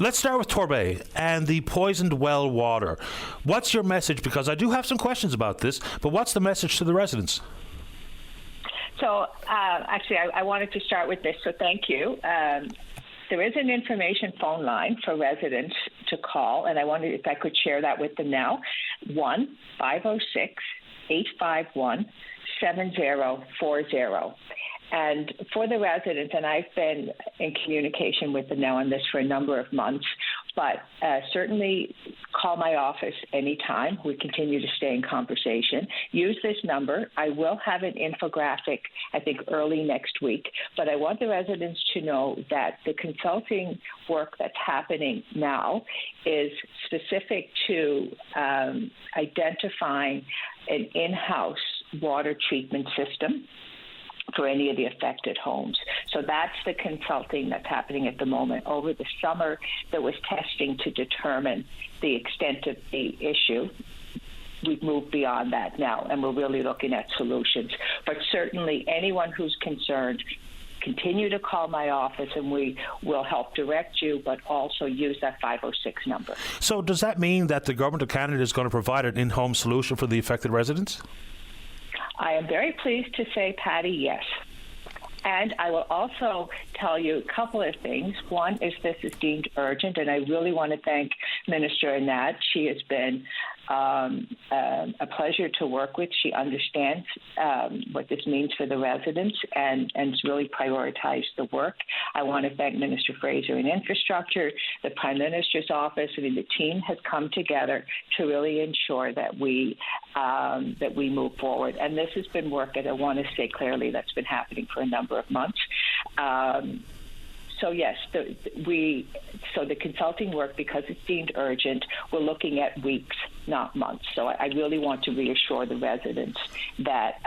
Let's start with Torbay and the poisoned well water. What's your message? Because I do have some questions about this, but what's the message to the residents? So, actually, I wanted to start with this, so thank you. There is an information phone line for residents to call, and I wondered if I could share that with them now. 1-506-851-7040. And for the residents, and I've been in communication with them now on this for a number of months, but certainly call my office anytime. We continue to stay in conversation. Use this number. I will have an infographic, I think, early next week, but I want the residents to know that the consulting work that's happening now is specific to identifying an in-house water treatment system for any of the affected homes. So that's the consulting that's happening at the moment. Over the summer, there was testing to determine the extent of the issue. We've moved beyond that now, and we're really looking at solutions. But certainly anyone who's concerned, continue to call my office and we will help direct you, but also use that 506 number. So does that mean that the Government of Canada is going to provide an in-home solution for the affected residents? I am very pleased to say, Paddy, yes. And I will also tell you a couple of things. One is this is deemed urgent, and I really want to thank Minister Annette. She has been a pleasure to work with. She understands what this means for the residents and has really prioritized the work. I want to thank Minister Fraser in Infrastructure, the Prime Minister's office. I mean, the team has come together to really ensure that we move forward. And this has been work, and I want to say clearly, that's been happening for a number of months. So yes, the consulting work, because it's deemed urgent, we're looking at weeks, not months. So I really want to reassure the residents that,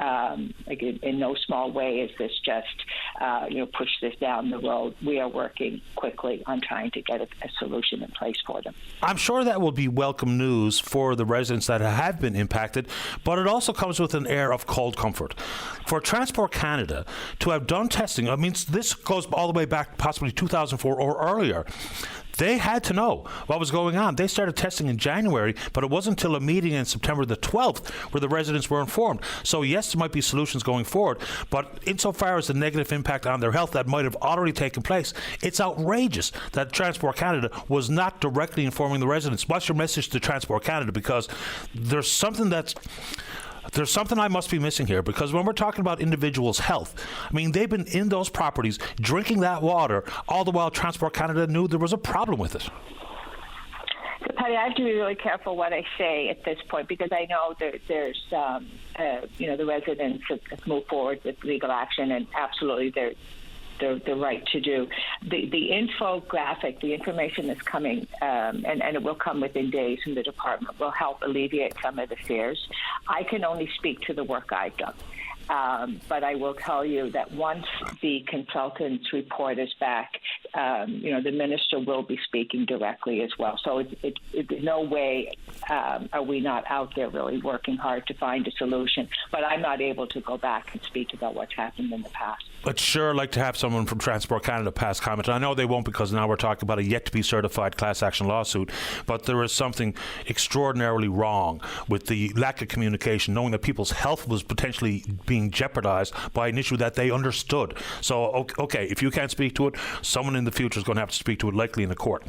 in no small way is this just, push this down the road. We are working quickly on trying to get a solution in place for them. I'm sure that will be welcome news for the residents that have been impacted, but it also comes with an air of cold comfort. For Transport Canada to have done testing, I mean, this goes all the way back possibly 2004 or earlier. They had to know what was going on. They started testing in January, but it wasn't until a meeting in September the 12th where the residents were informed. So yes, there might be solutions going forward, but insofar as the negative impact on their health that might have already taken place, it's outrageous that Transport Canada was not directly informing the residents. What's your message to Transport Canada? Because there's something I must be missing here, because when we're talking about individuals' health, I mean, they've been in those properties drinking that water, all the while Transport Canada knew there was a problem with it. So, Paddy, I have to be really careful what I say at this point, because I know there's the residents have moved forward with legal action, and absolutely they're the right to do. The infographic, the information that's coming, and it will come within days from the department, will help alleviate some of the fears. I can only speak to the work I've done. But I will tell you that once the consultant's report is back, the minister will be speaking directly as well. So in no way are we not out there really working hard to find a solution. But I'm not able to go back and speak about what's happened in the past. I'd sure like to have someone from Transport Canada pass comment. I know they won't, because now we're talking about a yet-to-be certified class action lawsuit, but there is something extraordinarily wrong with the lack of communication, knowing that people's health was potentially being jeopardized by an issue that they understood. So, okay, if you can't speak to it, someone in the future is going to have to speak to it, likely in the court.